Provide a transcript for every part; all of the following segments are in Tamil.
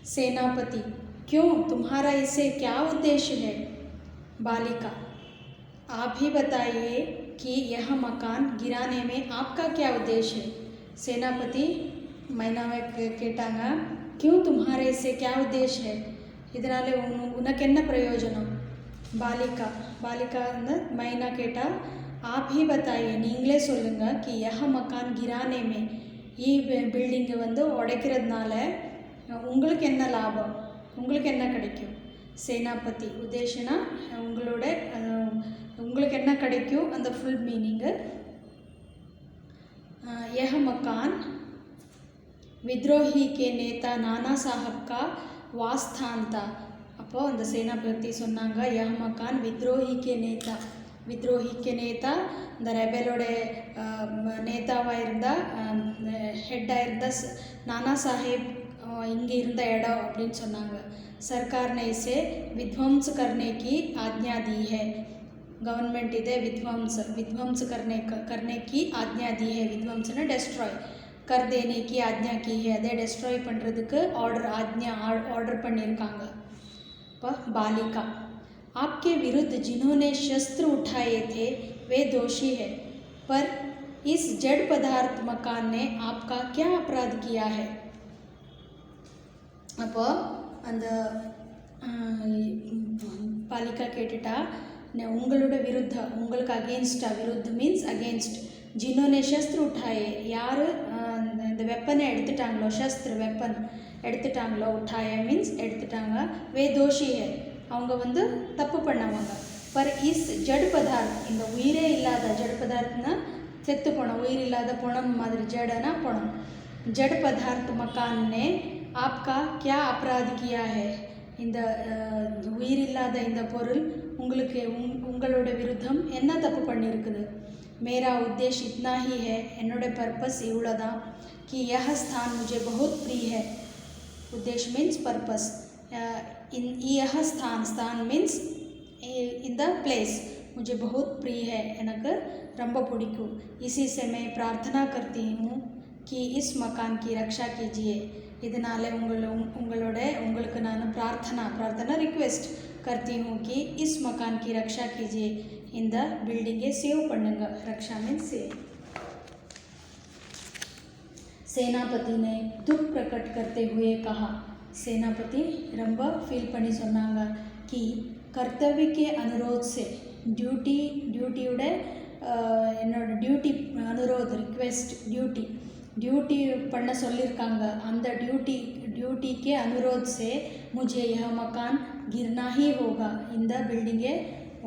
सेनापति, क्यों, तुम्हारा इससे क्या उद्देश्य है? बालिका, आप ही बताइए कि यह मकान गिराने में आपका क्या उद्देश्य है? सेनापति மைனாவை கேட்டாங்க, क्यों, तुम्हारे इससे क्या उद्देश्य है? இதனால உனக்கு என்ன பிரயோஜனம்? बालिका, बालिका வந்து மைனா கேட்டா, आप ही बताइए, நீங்களே சொல்லுங்க कि यह मकान गिराने में, பில்டிங்கை வந்து உடைக்கிறதுனால உங்களுக்கு என்ன லாபம், உங்களுக்கு என்ன கிடைக்கும்? சேனாபதி, உத்தேசனா உங்களோட உங்களுக்கு என்ன கிடைக்கும் அந்த ஃபுல் மீனிங்கு. यह मकान विद्रोही के नेता नाना साहब का वास्थान था. அப்போது அந்த சேனாபதி சொன்னாங்க, यह मकान विद्रोही के नेता, विद्रोही के नेता இந்த ரெபலோட நேதாவாக இருந்தால் ஹெட்டாக இருந்த நானா சாஹேப் இங்கே இருந்த இடம் அப்படின்னு சொன்னாங்க. सरकार ने इसे विध्वंस करने की आज्ञा दी है. गवर्नमेंट इधे विध्वंस करने की आज्ञा दी है. विध्वंसना डिस्ट्रॉय कर देने की आज्ञा की है. अदे डिस्ट्रॉय பண்ணுறதுக்கு ஆர்டர் பண்ணியிருக்காங்க. இப்போ बालिका, आपके विरुद्ध जिन्होंने शस्त्र उठाए थे वे दोषी है, पर इस जड़ पदार्थ मकान ने आपका क्या अपराध किया है? அப்போ அந்த பாலிகா கேட்டுட்டா, உங்களோட விருத்த, உங்களுக்கு அகேன்ஸ்டா, விருத்த மீன்ஸ் அகேன்ஸ்ட், ஜின்னோனே சஸ்திர உட்டாயே, யார் இந்த வெப்பனை எடுத்துட்டாங்களோ, சஸ்திர வெப்பன் எடுத்துட்டாங்களோ, உட்டாயே மீன்ஸ் எடுத்துட்டாங்க, வே தோஷி ஹே, அவங்க வந்து தப்பு பண்ணவங்க. பர் இஸ் ஜட் பதார்த், இந்த உயிரே இல்லாத ஜட் பதார்த்னா செத்து போனோம், உயிர் இல்லாத பொணம் மாதிரி, ஜடனா பொணம், ஜட் பதார்த் மக்கான் ने आपका क्या अपराध किया है? இந்த உயிர் இல்லாத இந்த பொருள் உங்களுக்கு உங்களோட விருத்தம் என்ன தப்பு பண்ணியிருக்குது? मेरा उद्देश्य इतना ही है, என்னோட பர்பஸ் இவ்வளோதான், कि यह स्थान मुझे बहुत प्रिय है. उद्देश्य मीन्स पर्पस. यह स्थान मीन्स इन द प्लेस, मुझे बहुत प्रिय है, எனக்கு ரொம்ப பிடிக்கும். इसी से मैं प्रार्थना करती हूँ कि इस मकान की रक्षा कीजिए. இதனால் உங்களுக்கு நான் प्रार्थना रिक्वेस्ट करती हूँ कि इस मकान की रक्षा कीजिए. இந்த பில்டிங்கை சேவ் பண்ணுங்க. रक्षा मीन्स सेव. सेनापति ने दुख प्रकट करते हुए कहा, सेनापति ரொம்ப ஃபீல் பண்ணி சொன்னாங்க, कि कर्तव्य के अनुरोध से, டியூட்டியோட என்னோட டியூட்டி அனுரோத் ரிக்வெஸ்ட், டியூட்டி பண்ண சொல்லியிருக்காங்க, அந்த டியூட்டிக்கு अनुरोध से मुझे यह मकान गिरना ही होगा, இந்த பில்டிங்கை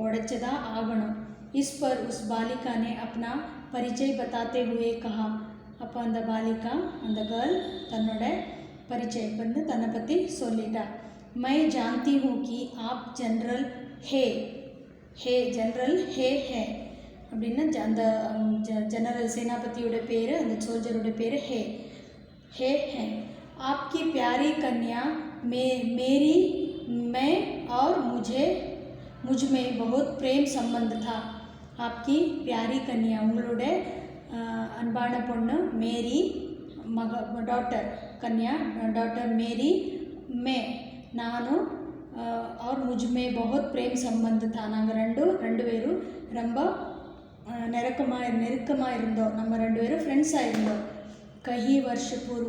உடைச்சதா ஆகணும். इस पर उस बालिका ने अपना परिचय बताते हुए कहा, அப்போ அந்த பாலிகா, அந்த கேர்ள் தன்னோட परिचय பண்ணி தன்னை பற்றி சொல்லிட்டா. मैं जानती हूँ कि आप जनरल जनरल है அப்படின்னா அந்த जनरल सेनापतिயோட பேர், அந்த சோல்ஜரோட பேர் है. आपकी प्यारी कन्या मेरी मैं और मुझ में बहुत प्रेम संबंध था. आपकी प्यारी कन्या, உங்களோட அன்பான பொண்ணு, மேரி டாட்டர், கன்யா டாட்டர், மேரி மே ನಾನು, और मुझ में बहुत प्रेम संबंध था, நாங்கள் ரெண்டு பேரும் ரொம்ப நெருக்கமாக இருந்தோம், நம்ம ரெண்டு பேரும் ஃப்ரெண்ட்ஸாக இருந்தோம். कई वर्ष पूर्व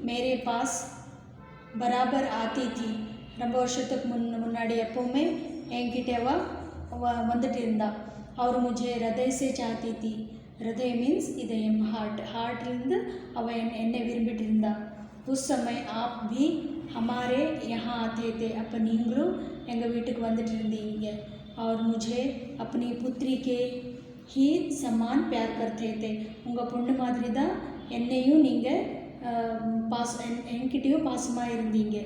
मेरे पास बराबर आती थी. ரொம்ப வருஷத்துக்கு முன்னாடி எப்போவுமே என்கிட்ட வந்துட்டு இருந்தா. और मुझे हृदय से चाहती थी. हृदय मीन्स இதயம், ஹார்ட்லேருந்து அவள் என்னை விரும்பிட்டு இருந்தா. उस समय आप भी हमारे यहाँ आते थे, அப்போ நீங்களும் எங்கள் வீட்டுக்கு வந்துட்டு இருந்தீங்க. और मुझे अपनी पुत्री के ही समान प्यार करते थे. உங்கள் பொண்ணு மாதிரி தான் என்னையும் நீங்கள் என்கிட்டயும் பாசமாக இருந்தீங்க.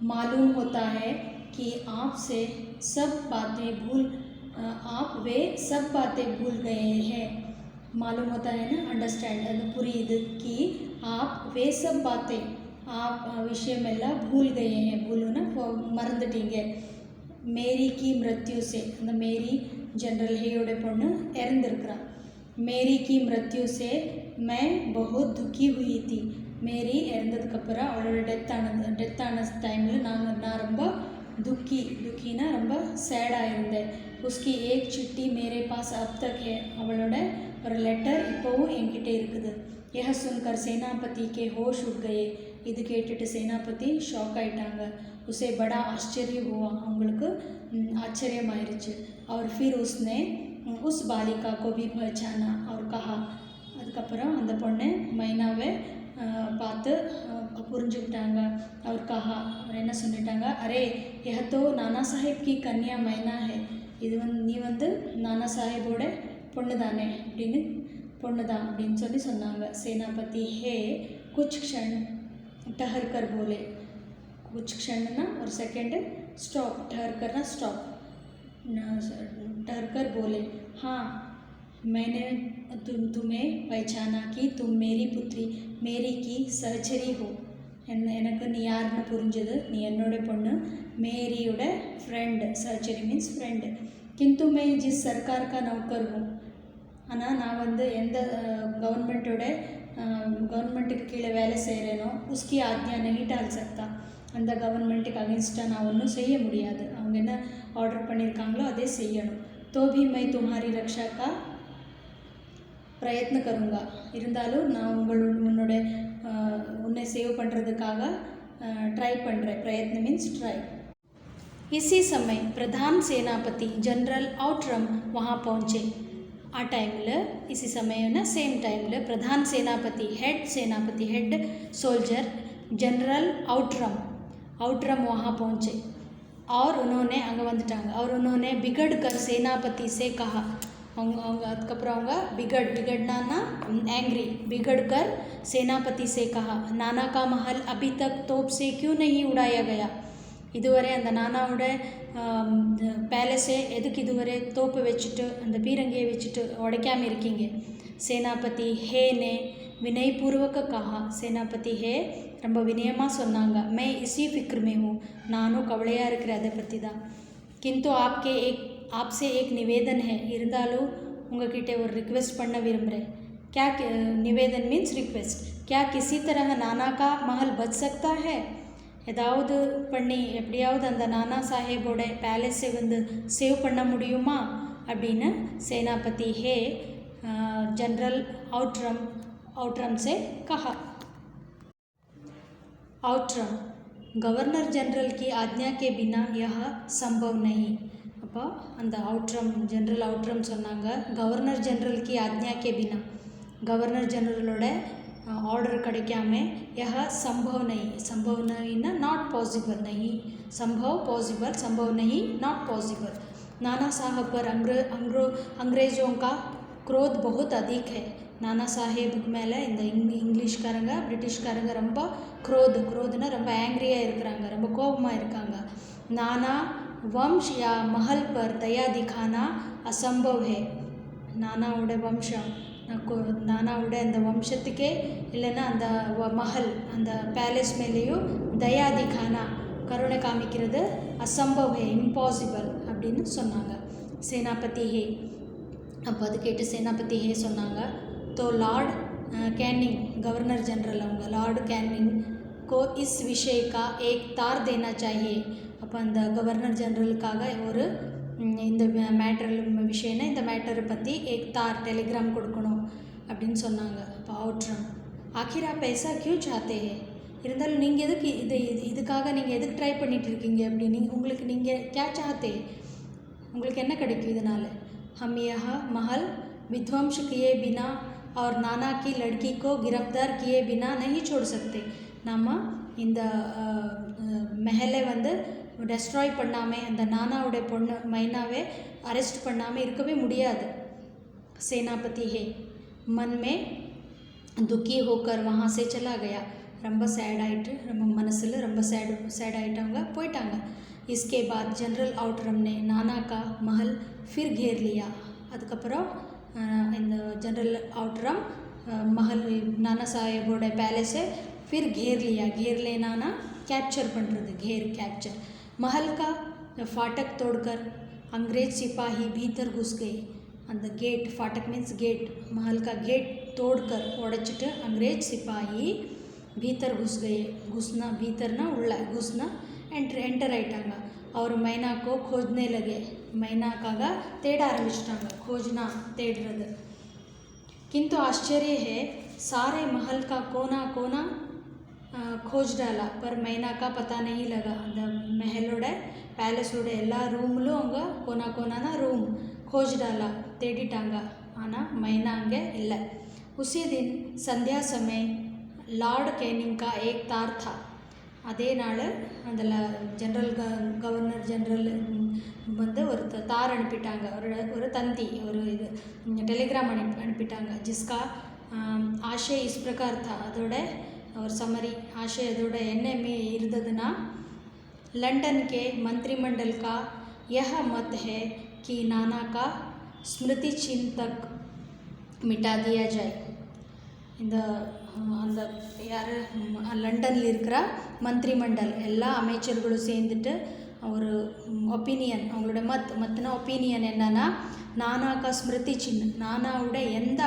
मालूम होता है कि आपसे सब बातें आप वे सब बातें भूल गए हैं. मालूम होता है ना, अंडरस्टैंड, அது புரியுது, कि आप वे सब बातें, आप விஷயமெல்லாம் भूल गए हैं. भूलना மறந்துட்டீங்க. மேரி की मृत्यु से, அந்த மேரி जनरल हेயோட பொண்ணு இறந்துருக்கிறா. மேரி की मृत्यु से मैं बहुत दुखी हुई थी. மேரி இறந்த இறந்ததுக்கப்புறம் அவளோட டெத் ஆன டைமில் நான் ரொம்ப துக்கினா ரொம்ப சேடாக இருந்தேன். உஸ்கி ஏக் சிட்டி மேரே பாஸ் அப் தக் ஹே, அவளோட ஒரு லெட்டர் இப்போவும் என்கிட்ட இருக்குது. யஹ சுன்கர் சேனாபதி கே ஹோஷ் உட் கயே, இது கேட்டுட்டு சேனாபதி ஷாக் ஆயிட்டாங்க. உசே படா ஆச்சரிய ஹுவா, அவங்களுக்கு ஆச்சரியமாயிருச்சு. அவர் ஃபிர் உஸ்னே உஸ் பாலிகா கோ பி பஹச்சானா அவர் கஹா, அதுக்கப்புறம் அந்த பொண்ணு மைனாவை பார்த்து புரிஞ்சுக்கிட்டாங்க. அவர் கஹா, அவர் என்ன சொல்லிட்டாங்க, அரே யஹத்தோ நானா சாஹிப் கி கன்யா மைனா ஹே, இது நீ நானா சாஹிப்போட பொண்ணு தானே பொண்ணு தான் அப்படின்னு சொன்னாங்க. சேனாபதி ஹே குச் க்ஷண் ठहर कर बोले, कुछ क्षण ना और सेकंड स्टॉप, ठहर करना स्टॉप, ठहर कर बोले हाँ मैंने तुम्हें पहचाना कि तुम मेरी पुत्री मेरी की सहचरी हो, எனக்கு நீ யாருன்னு புரிஞ்சது, நீ என்னோட பொண்ணு, மேரியோட ஃப்ரெண்டு, சர்ச்சரி மீன்ஸ் ஃப்ரெண்டு. किंतु मैं जिस सरकार का नौकर हूँ, ஆனால் நான் எந்த கவர்மெண்ட்டுக்கு கீழே வேலை செய்கிறேனோ உஸ்கி ஆக்ஞா நஹி டால் சக்தா, அந்த கவர்மெண்ட்டுக்கு அகென்ஸ்டாக நான் ஒன்றும் செய்ய முடியாது. அவங்க என்ன ஆர்டர் பண்ணியிருக்காங்களோ அதே செய்யணும். தோபி மை தும்ஹாரி ரக்ஷாக்கா பிரயத்ன கருங்கா, இருந்தாலும் நான் உன்னை சேவ் பண்ணுறதுக்காக ட்ரை பண்ணுறேன். பிரயத்ன மீன்ஸ் ட்ரை. इसी समय प्रधान सेनापति जनरल आउट्रम वहाँ पहुँचे. आ टाइमिल इसी समय ना सेम टाइमिल प्रधान सेनापति हेड सोल्जर जनरल आउट्रम वहाँ पहुँचे और उन्होंने अंगे वंदुटांगा और उन्होंने बिगड़ कर सेनापति से कहा, அதுக்கப்புறம் அவங்க बिगड़ना एंग्री, बिगड़ कर सेनापति से कहा नाना का महल अभी तक तोप से क्यों नहीं उड़ाया गया, இதுவரை அந்த நானாவோட பேலஸை எதுக்கு இதுவரை தோப்பு வச்சுட்டு அந்த பீரங்கியை வச்சுட்டு உடைக்காமல் இருக்கீங்க. சேனாபதி ஹே நே வினயபூர்வக கஹா, சேனாபதி ஹே ரொம்ப வினயமாக சொன்னாங்க. மே இசி ஃபிக்ர் மே ஹூ, நானும் கவலையாக இருக்கிற அதை பற்றி தான். கிந்து ஆப்சே ஏக் நிவேதன் ஹே, இருந்தாலும் உங்ககிட்ட ஒரு ரிக்வெஸ்ட் பண்ண விரும்புகிறேன். क्या निवेदन मीन्स रिक्वेस्ट, क्या किसी तरह नाना का महल बच सकता है, ஏதாவது பண்ணி எப்படியாவது அந்த நானா சாஹேபோட பேலஸை சேவ் பண்ண முடியுமா அப்படின்னு சேனாபதி ஹே जनरल आउट्रम से कहा. आउट्रम गवर्नर जनरल की आज्ञा के बिना यह संभव नहीं. அப்போ அந்த जनरल आउट्रम சொன்னாங்க, கவர்னர் ஜெனரல் की आज्ञा के बिना, गवर्नर जनरलोட ஆர்டர் கிடைக்காம यह संभव नहीं ना नॉट पॉसिबल नहीं, संभव पॉसिबल, संभव नहीं नॉट पॉसिबल. नाना साहब पर अंग्रेज़ों का क्रोध बहुत अधिक है. நானா சாஹேபுக்கு மேலே இந்த இங்கிலீஷ்காரங்க பிரிட்டிஷ்காரங்க ரொம்ப क्रोधना ரொம்ப ஆங்க்ரியாக இருக்கிறாங்க, ரொம்ப கோபமாக இருக்காங்க. नाना वंश या महल पर दया दिखाना असंभव है. நானாவோட வம்சம், நானாவோட அந்த வம்சத்துக்கே இல்லைன்னா அந்த மஹல் அந்த பேலஸ் மேலேயும் தயா திகானா கருணை காமிக்கிறது அசம்பவ் ஹே, இம்பாசிபிள் அப்படின்னு சொன்னாங்க. சேனாபதி ஹே, அப்போ அது கேட்டு சேனாபதி ஹே சொன்னாங்க. तो लॉर्ड कैनिंग गवर्नर जनरल அவங்க लॉर्ड कैनिंग को इस विषय का एक तार देना चाहिए. அப்போ அந்த கவர்னர் ஜெனரலுக்காக ஒரு இந்த விஷயம்னா இந்த மேட்டரை பற்றி एक तार டெலிகிராம் கொடுக்கணும் அப்படின்னு சொன்னாங்க. அப்போ ஆவுட்ரம் ஆखिर आप ऐसा क्यों चाहते हैं, இருந்தாலும் நீங்கள் எதுக்கு இதுக்காக நீங்கள் எதுக்கு ட்ரை பண்ணிகிட்ருக்கீங்க அப்படின்னு உங்களுக்கு நீங்கள் क्या चाहते, உங்களுக்கு என்ன கிடைக்கும் இதனால். हम यह महल विध्वंस किए बिना और नाना की लड़की को गिरफ्तार किए बिना नहीं छोड़ सकते. நம்ம இந்த மெஹலை டெஸ்ட்ராய் பண்ணாமல் அந்த நானாவுடைய பொண்ணு மைனாவை அரெஸ்ட் பண்ணாமல் இருக்கவே முடியாது. சேனாபதி ஹே मन में दुखी होकर वहाँ से चला गया. ரொம்ப சேட் ஆகிட்டு ரொம்ப மனசில் ரொம்ப சேட் ஆகிட்டவங்க போயிட்டாங்க. इसके बाद जनरल आउट्रम ने नाना का महल फिर घेर लिया. அதுக்கப்புறம் இந்த जनरल आउट्रम महल नाना साहेबோட பேலஸை फिर घेर लिया. घेर लेना कैप्चर பண்ணுறது, घेर कैप्चर. महल का फाटक तोड़कर अंग्रेज सिपाही भीतर घुस गए. அந்த கேட், फाटक मीन्स गेट, महल का गेट तोड़कर உடைச்சிட்டு अंग्रेज सिपाही भीतर घुस गए, घुसना भीतरना उल्ला घुसना एंटर आइटांगा और मैना को खोजने लगे, मैना कागा तेड़ आरंभिச்சிட்டாங்க, खोजना तेड़றது. किंतु आश्चर्य है सारे महल का कोना कोना खोज डाला पर मैना का पता नहीं लगा. அந்த महलोட பேலஸோட எல்லா ரூம்லும் அவங்க கோனா கோனானா ரூம் खोज डाला தேடிட்டாங்க, ஆனால் मैना அங்கே இல்லை. उसी दिन संध्या समय लॉर्ड कैनिंग का एक तार था. அதே நாள் அதில் கவர்னர் ஜெனரல் வந்து ஒரு தார் அனுப்பிட்டாங்க, ஒரு தந்தி, ஒரு இது டெலிகிராம் அனுப்பிட்டாங்க. ஜிஸ்கா ஆஷை இஸ் பிரகார் தா, அதோட ஒரு சம்மரி ஆஷை அதோட என்ன இருந்ததுன்னா, लंदन के मंत्रिमंडल का यह मत है कि नाना का स्मृति चिन्ह तक मिटा दिया जाए. இந்த அந்த யார் லண்டனில் இருக்கிற மந்திரிமண்டல் எல்லா அமைச்சர்களும் சேர்ந்துட்டு ஒரு ஒப்பீனியன், அவங்களோட மத்தின ஒப்பீனியன் என்னன்னா, நானாக்கா ஸ்மிருதி சின்ன, நானாவோட எந்த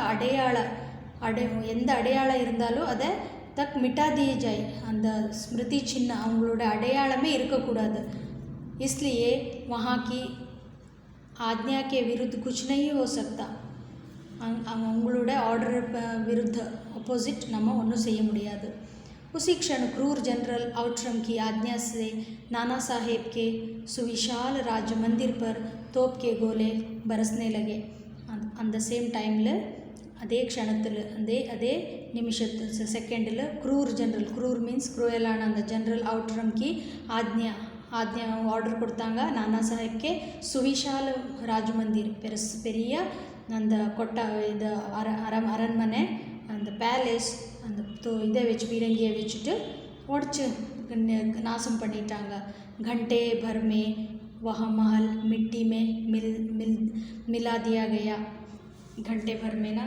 அடையாளம் இருந்தாலும் அதை தக் மிட்டா दिए जाए, அந்த ஸ்மிருதி சின்ன அவங்களோட அடையாளமே இருக்கக்கூடாது. इसलिए वहाँ की आज्ञा के विरुद्ध कुछ नहीं हो सकता. அவங்களோட ஆர்டர் விருத்த ஆப்போசிட் நம்ம ஒன்றும் செய்ய முடியாது. उसी क्षण क्रूर जनरल आउटरम की आज्ञा से नाना साहेब के सुविशाल राज मंदिर पर तोप के गोले बरसने लगे. அந்த சேம் டைமில் அதே க்ஷணத்தில் அதே நிமிஷத்து செகண்டில் க்ரூர் மீன்ஸ் குரூயலான அந்த ஜென்ரல் அவுட்ரம்கி ஆஜ்ஞா ஆர்டர் கொடுத்தாங்க. நானா சாஹிப்கே சுவிஷால ராஜ் மந்திர், பெரிய அந்த இது அரண்மனை, அந்த பேலஸ், அந்த இதை வச்சு பீரங்கியை வச்சுட்டு உடச்சி நாசம் பண்ணிட்டாங்க. घंटे भर में वह महल मिट्टी में मिला दिया गया. घंटे भर में ना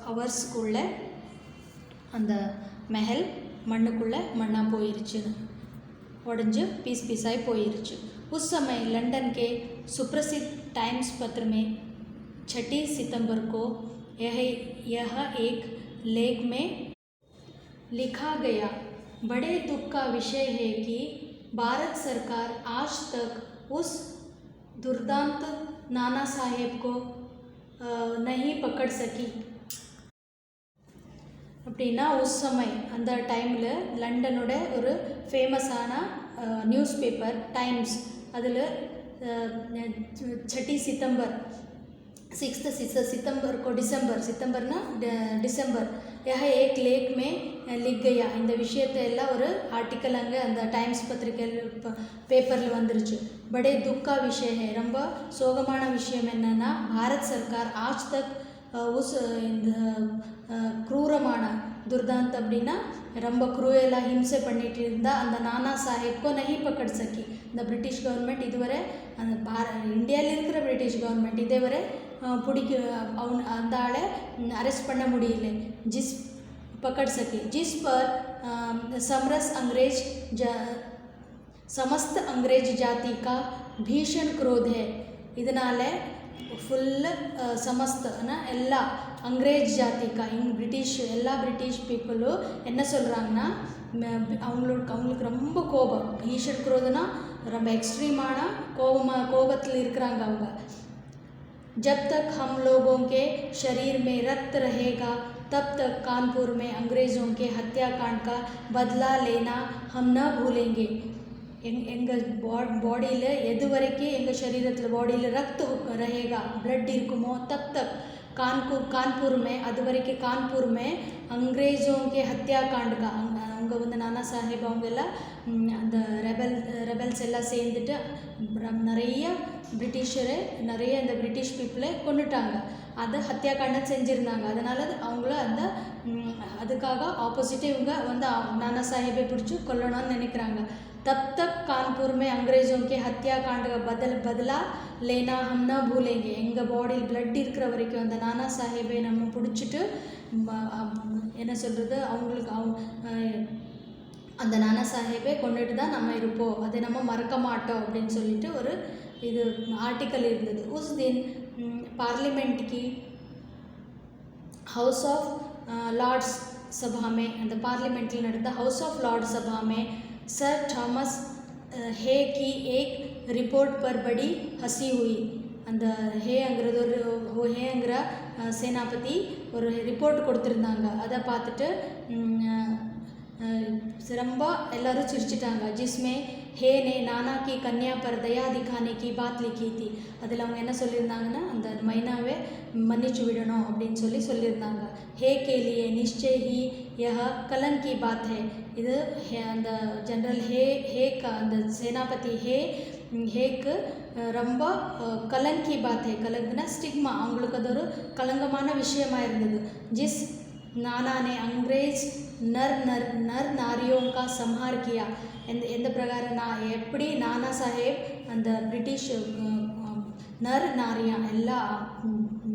அவர்ஸ்க்குள்ளே அந்த महल மண்ணுக்குள்ளே மண்ணாக போயிருச்சு, உடஞ்சி பீஸாகி போயிருச்சு. उस समय लंदन के सुप्रसिद्ध टाइम्स पत्र में 6 सितंबर को यह एक लेख में लिखा गया. बड़े दुख का विषय है कि भारत सरकार आज तक उस दुर्दांत नाना साहेब को नहीं पकड़ सकी. அப்படின்னா उस समय அந்த டைமில் லண்டனோட ஒரு ஃபேமஸான நியூஸ் பேப்பர் டைம்ஸ், அதில் 6 सितंबर 6 सितंबर को सितंबरना डिसेंबर यह एक लेख में लिख गया. இந்த விஷயத்தை எல்லாம் ஒரு ஆர்டிக்கல் அங்கே அந்த டைம்ஸ் பத்திரிக்கை பேப்பரில் வந்துருச்சு. बड़े दुख का विषय है, ரொம்ப சோகமான விஷயம் என்னன்னா, भारत सरकार आज तक उस क्रूरமான दुर्दांत அப்படின்னா ரொம்ப குரூயலாக ஹிம்சை பண்ணிட்டு இருந்தால் அந்த நானா சாஹிப்கோ நஹி பக்கட் சக்கி. இந்த பிரிட்டிஷ் கவர்மெண்ட் இதுவரை அந்த இந்தியாவில் இருக்கிற பிரிட்டிஷ் கவர்மெண்ட் இதேவரை அந்த ஆளை அரெஸ்ட் பண்ண முடியல. ஜிஸ் पकड़ सके, जिस पर समस्त अंग्रेज जाति का भीषण क्रोध है. இதனால் ஃபுல்லு சமஸ்தனா எல்லா அங்கிரேஜ் ஜாதிக்கா பிரிட்டிஷ் எல்லா பிரிட்டிஷ் பீப்புளும் என்ன சொல்கிறாங்கன்னா, அவங்களுக்கு ரொம்ப கோபம், பீஷன் குரோதனா ரொம்ப எக்ஸ்ட்ரீமான கோபத்தில் இருக்கிறாங்க அவங்க. जब तक हम लोगों के शरीर में रक्त रहेगा तब तक कानपुर में अंग्रेज़ों के हत्याकांड का बदला लेना हम न भूलेंगे. எங்கள் பாடியில் எது வரைக்கும் எங்கள் சரீரத்தில் பாடியில் ரத்த रहेगा, ब्लड இருக்குமோ तब तक कानपुर में அது வரைக்கும் कानपुर में अंग्रेज़ों के हत्याकांड का அவங்க வந்து நானா சாஹிப் அவங்க எல்லாம் அந்த ரெபல்ஸ் எல்லாம் சேர்ந்துட்டு நிறைய நிறைய இந்த பிரிட்டிஷ் பீப்புளை கொண்டுட்டாங்க, அதை ஹத்தியாகாண்டம் செஞ்சுருந்தாங்க. அதனால் அவங்கள அந்த அதுக்காக ஆப்போசிட்டே இவங்க வந்து நானா சாஹிப்பை பிடிச்சி கொல்லணும்னு நினைக்கிறாங்க. तब तक कानपुर में अंग्रेज़ों के हत्याकांड का बदला लेना हम न भूलेंगे. எங்கள் பாடியில் பிளட் இருக்கிற வரைக்கும் அந்த நானா சாஹிப்பை நம்ம பிடிச்சிட்டு என்ன சொல்கிறது, அவங்களுக்கு அந்த நானா சாஹிப்பை கொண்டுட்டு தான் நம்ம இருப்போம், அதை நம்ம மறக்க மாட்டோம் அப்படின்னு சொல்லிட்டு ஒரு இது ஆர்டிக்கல் இருந்தது. உஸ் தின் பார்லிமெண்ட் की हाउस ऑफ लॉर्ड्स சபா में அந்த பார்லிமெண்ட்டில் நடந்த ஹவுஸ் ஆஃப் लॉर्ड सभा में सर थॉमस हे की एक रिपोर्ट पर बड़ी हंसी हुई. அந்த ஹேங்கிறது ஒரு ஹேங்கிற சேனாபதி ஒரு ரிப்போர்ட் கொடுத்துருந்தாங்க. அதை பார்த்துட்டு ரொம்ப எல்லோரும் சிரிச்சிட்டாங்க. जिसमें हे ने नाना की कन्या पर दया दिखाने की बात लिखी थी. அதில் அவங்க என்ன சொல்லியிருந்தாங்கன்னா அந்த மைனாவே மன்னிச்சு விடணும் அப்படின்னு சொல்லியிருந்தாங்க. हे के लिए निश्चय ही यह कलंक की बात है. இது அந்த ஜெனரல் ஹேக்கு அந்த சேனாபதி ஹேக்கு ரொம்ப கலங்கி பாத்தே. கலங்குனா ஸ்டிக்மா, அவங்களுக்கு அது ஒரு கலங்கமான விஷயமாக இருந்தது. ஜிஸ் नाना ने अंग्रेज नर नर नर नारियों का संहार किया. எந்த பிரகாரம் எப்படி நானா சாஹேப் அந்த பிரிட்டிஷ் நர் நாரியா எல்லா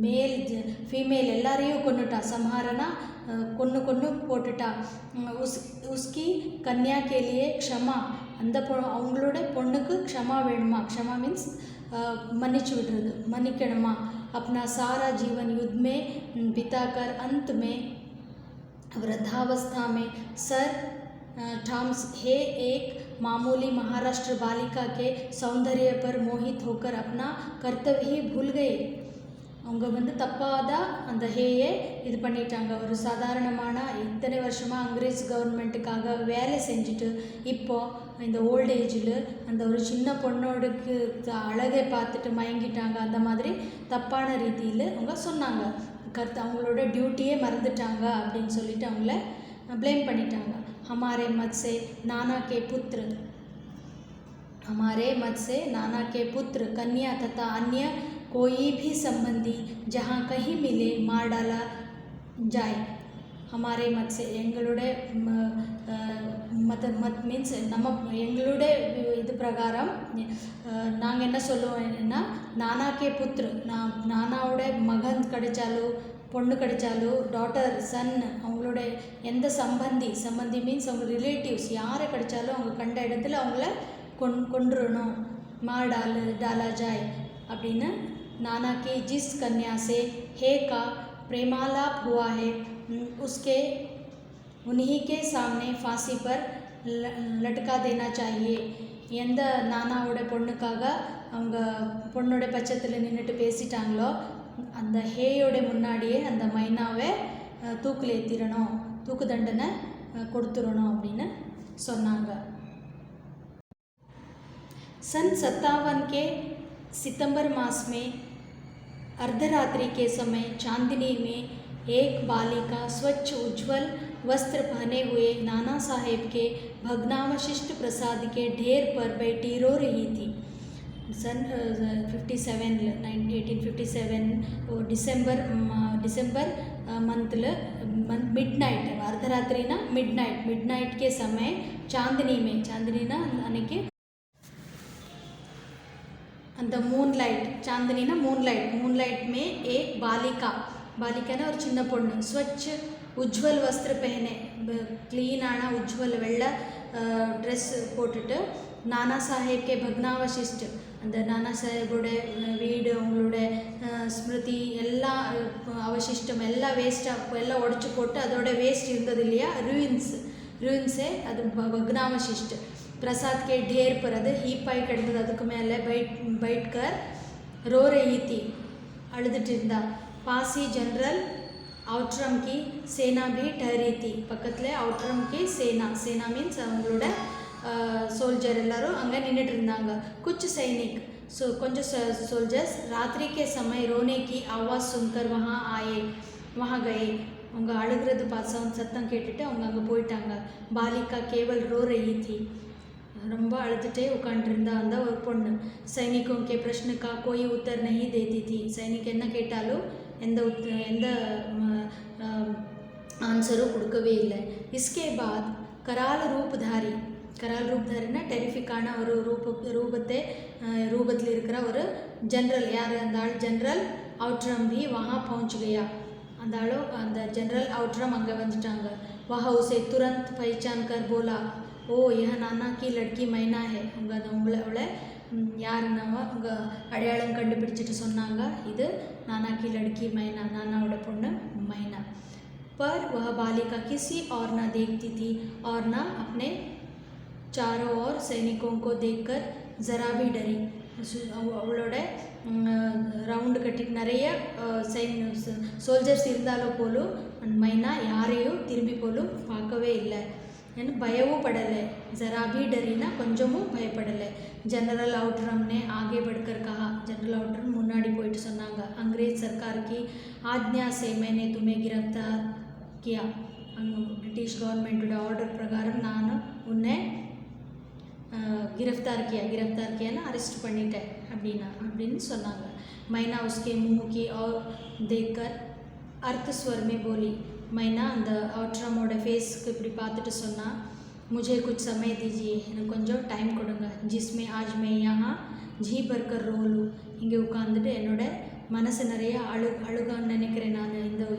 மேல் ஃபீமேல் எல்லாரையும் கொண்டுட்டா. சம்ஹாரனா கொன்று போட்டுட்டா. உஸ்கி கன்யா கேலியே க்ஷமா, அந்த அவங்களோட பொண்ணுக்கு க்ஷமா வேணுமா. க்ஷமா மீன்ஸ் மன்னிச்சு விடுறது, மன்னிக்கணுமா. अपना सारा जीवन युद्ध में बिताकर अंत में वृद्धावस्था में सर थॉमस हे एक मामूली महाराष्ट्र बालिका के सौंदर्य पर मोहित होकर अपना कर्तव्य ही भूल गए. அவங்க தப்பாத அந்த ஹேயை இது பண்ணிட்டாங்க. ஒரு சாதாரணமான இத்தனை வருஷமாக அங்கிரேஸ் கவர்மெண்ட்டுக்காக வேலை செஞ்சுட்டு இப்போது இந்த ஓல்டேஜில் அந்த ஒரு சின்ன பொண்ணோடுக்கு அழகை பார்த்துட்டு மயங்கிட்டாங்க. அந்த மாதிரி தப்பான ரீதியில் அவங்க சொன்னாங்க. அவங்களோட டியூட்டியே மறந்துட்டாங்க அப்படின்னு சொல்லிட்டு அவங்கள ப்ளேம் பண்ணிட்டாங்க. हमारे मत से नाना के पुत्र कन्या तथा अन्य कोई भी संबंधी जहाँ कहीं मिले मार डाला जाए. हमारे मत से எங்களுடைய மத் மீன்ஸ் எங்களுடைய இது பிரகாரம் நாங்கள் என்ன சொல்லுவோம்னா நானாக்கே புத்திர, நானாவோட மகன் கிடைச்சாலோ பொண்ணு கிடைச்சாலோ டாட்டர் சன் அவங்களோட எந்த சம்பந்தி மீன்ஸ் அவங்க ரிலேட்டிவ்ஸ் யாரை கிடைச்சாலும் அவங்க கண்ட இடத்துல அவங்கள கொன்றுணும். மார் டாலா ஜாய் அப்படின்னு नाना की जिस कन्या से हे का प्रेमालाप हुआ है उन्हीं के सामने फांसी पर लटका देना चाहिए. எந்த நானாவோட பொண்ணுக்காக அவங்க பொண்ணோட பட்சத்தில் நின்றுட்டு பேசிட்டாங்களோ அந்த ஹேயோட முன்னாடியே அந்த மைனாவை தூக்கில் ஏற்றிடணும், தூக்கு தண்டனை கொடுத்துடணும் அப்படின்னு சொன்னாங்க. सन 57 के सितंबर मास में अर्धरात्रि के समय चांदनी में एक बालिका स्वच्छ उज्ज्वल वस्त्र पहने हुए नाना साहेब के भग्नावशिष्ट प्रसाद के ढेर पर बैठी रो रही थी. सन 1857 डिसम्बर मंथ मिडनाइट अर्धरात्रिना मिडनाइट के समय चांदनी में चांदनीना अनेके அந்த மூன்லைட் சாந்தினா மூன்லைட் மே एक பாலிகானா ஒரு சின்ன பொண்ணு ஸ்வச் உஜ்வல் வஸ்திர பெஹனே க்ளீனான உஜ்வல் வெள்ளை ட்ரெஸ் போட்டுட்டு நானா சாஹேப் கே பக்னாவசிஷ்ட் அந்த நானா சாஹேபோட வீடு அவங்களோட ஸ்மிருதி எல்லா அவசிஷ்டம் எல்லாம் வேஸ்ட்டாக எல்லாம் உடச்சி போட்டு அதோட வேஸ்ட் இருந்தது இல்லையா, ரூயின்ஸே அது பக்னாவசிஷ்ட் प्रसाद के ढेर पर அது ஹீப்பாய் கிடந்தது. அதுக்கு மேலே பைட்கர் रो रही थी அழுதுட்டு இருந்தா. பாசி जनरल आउटरम की सेना भी ठहरी थी. பக்கத்தில் आउटरम की सेना மீன்ஸ் அவங்களோட சோல்ஜர் எல்லாரும் அங்கே நின்றுட்டு இருந்தாங்க. कुछ सैनिक கொஞ்சம் सोल्जर्स रात्रि के समय रोने की आवाज़ सुनकर वहाँ गए. அவங்க அழுகிறது பார்த்து சத்தம் கேட்டுட்டு அவங்க அங்கே போயிட்டாங்க. பாலிகா केवल रो रही थी, ரொம்ப அழுதுகிட்டே உட்காண்டிருந்தா அந்த ஒரு பொண்ணு. सैनिकों के प्रश्न का कोई उत्तर नहीं देती थी. சைனிக் என்ன கேட்டாலும் எந்த ஆன்சரும் கொடுக்கவே இல்லை. इसके बाद कराल ரூப்தாரினா டெரிஃபிக்கான ஒரு ரூபத்தில் இருக்கிற ஒரு ஜென்ரல், யார் அந்த ஆள், ஜென்ரல் ஆउटरम भी वहाँ पहुँच गया. அந்த ஆளும் அந்த ஜென்ரல் आउटरम அங்கே வந்துட்டாங்க. वह उसे तुरंत पहचान कर बोला, ஓ यह नाना की लड़की मैना है. அவங்க அவளை யாருன்னாவா அவங்க அடையாளம் கண்டுபிடிச்சிட்டு சொன்னாங்க, இது நானா கி லட்கி மைனா, நானாவோட பொண்ணு மைனா. पर वह बालिका किसी और न देखती थी और न अपने चारों ओर सैनिकों को देखकर ज़रा भी डरी. அவளோட ரவுண்டு கட்டிட்டு நிறைய சோல்ஜர்ஸ் இருந்தாலும் போலும் அந்த மைனா யாரையும் திரும்பி போலும் பார்க்கவே இல்லை. ஏன்னா பயமும் படலை. ज़रा भी डरीना கொஞ்சமும் பயப்படலை. जनरल आउटरम ने आगे बढ़कर कहा. जनरल आउटरम முன்னாடி போயிட்டு சொன்னாங்க. अंग्रेज सरकार की आज्ञा से मैंने तुम्हें गिरफ्तार किया. ब्रिटिश गवर्नमेंट ऑर्डर प्रकार நான் உன்னை गिरफ्तार किया ना अरेस्ट பண்ணிட்டேன் அப்படின்னு சொன்னாங்க. मैना उसके मुंह की और देखकर अर्थ स्वर में बोली. मैना அந்த ஆட்ரமோட ஃபேஸ்க்கு இப்படி பார்த்துட்டு சொன்னா, मुझे कुछ समय दीजिए, எனக்கு கொஞ்சம் டைம் கொடுங்க. जिसमें आज मैं यहाँ जी भरकर रो लूँ. இங்கே உட்காந்துட்டு என்னோட மனசு நிறைய அழுகான்னு நினைக்கிறேன். நான்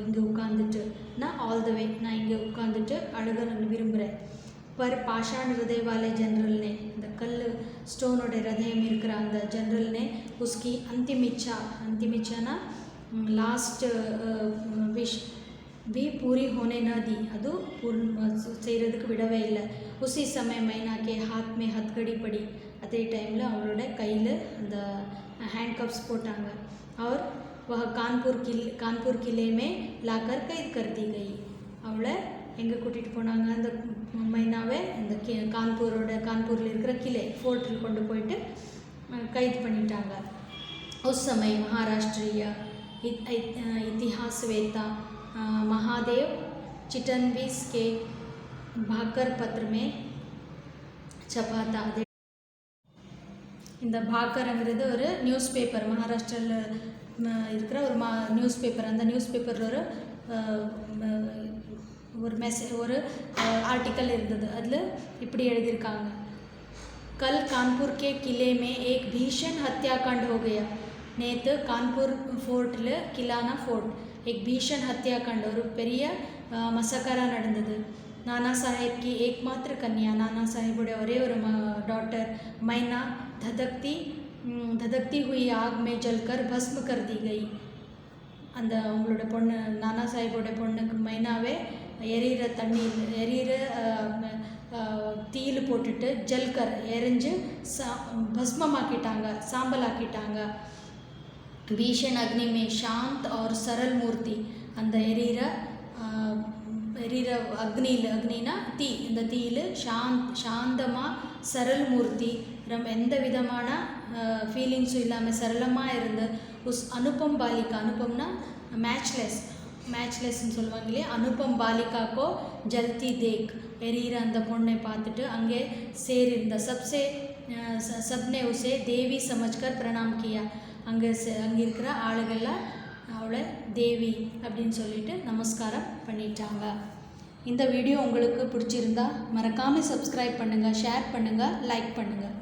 இங்கே உட்காந்துட்டு நான் ஆல் த வே நான் இங்கே உட்காந்துட்டு அழுக நான் விரும்புகிறேன். पर पाषाण हृदय वाले जनरल ने இந்த கல் ஸ்டோனோட ஹிருதயம் இருக்கிற அந்த ஜெனரல் ने उसकी अंतिम इच्छाना लास्ट விஷ் भी पूरी होने न दी. அது செய்கிறதுக்கு விடவே இல்லை. उसी समय मैना के हाथ में हथकड़ी पड़ी. அதே டைமில் அவளோட கையில் அந்த ஹேண்ட் கப்ஸ் போட்டாங்க. और वह कानपुर किले में लाकर कैद कर दी गई. அவளை எங்கே கூட்டிகிட்டு போனாங்க? அந்த மைனாவை இந்த கான்பூரில் இருக்கிற கிளை ஃபோர்ட்டில் கொண்டு போயிட்டு கைது பண்ணிட்டாங்க. उस समय महाराष्ट्रीय इतिहासवेत्ता महादेव चिटनवीस के भाकर पत्र में छपा था. இந்த பாக்கர்ங்கிறது ஒரு நியூஸ் பேப்பர். மகாராஷ்டிராவில் இருக்கிற ஒரு நியூஸ் பேப்பர். அந்த நியூஸ் பேப்பரில் ஒரு आर्टिकल இருந்தது. அதில் இப்படி எழுதியிருக்காங்க. कल कानपुर के किले में एक भीषण हत्याकांड हो गया. நேற்று கான்பூர் ஃபோர்ட்டில் கிலானா ஃபோர்ட் एक भीषण हत्याकांड ஒரு பெரிய மசக்கரா நடந்தது. नाना साहेब की एकमात्र कन्या, नाना साहेबோட ஒரே ஒரு டாட்டர் मैना धधकती हुई आग में जलकर भस्म कर दी गई. அந்த அவங்களோட பொண்ணு நானா சாஹிபோட பொண்ணுக்கு மைனாவே எரியிற தீயில் போட்டுட்டு ஜல்கர் எரிஞ்சு பஸ்மமாக்கிட்டாங்க, சாம்பலாக்கிட்டாங்க. भीषण अग्नि में शांत और सरल मूर्ति. அந்த எரியிற அக்னினா தீ. இந்த தீயில் சாந்தமாக சரல் மூர்த்தி எந்த விதமான ஃபீலிங்ஸும் இல்லாமல் சரளமாக இருந்து உஸ் அனுபம் பாலிகா. அனுபம்னா மேட்ச்லெஸ்ன்னு சொல்லுவாங்க இல்லையா. அனுபம் பாலிகாக்கோ ஜல்தி தேக். எரியிற அந்த பொண்ணை பார்த்துட்டு அங்கே சேரிருந்த சப்னே உசே தேவி சமஜ்கர் பிரணாம் கியா. அங்கே இருக்கிற ஆளுகள்லாம் அவளை தேவி அப்படின்னு சொல்லிட்டு நமஸ்காரம் பண்ணிட்டாங்க. இந்த வீடியோ உங்களுக்கு பிடிச்சிருந்தா மறக்காமல் சப்ஸ்கிரைப் பண்ணுங்கள், ஷேர் பண்ணுங்கள், லைக் பண்ணுங்கள்.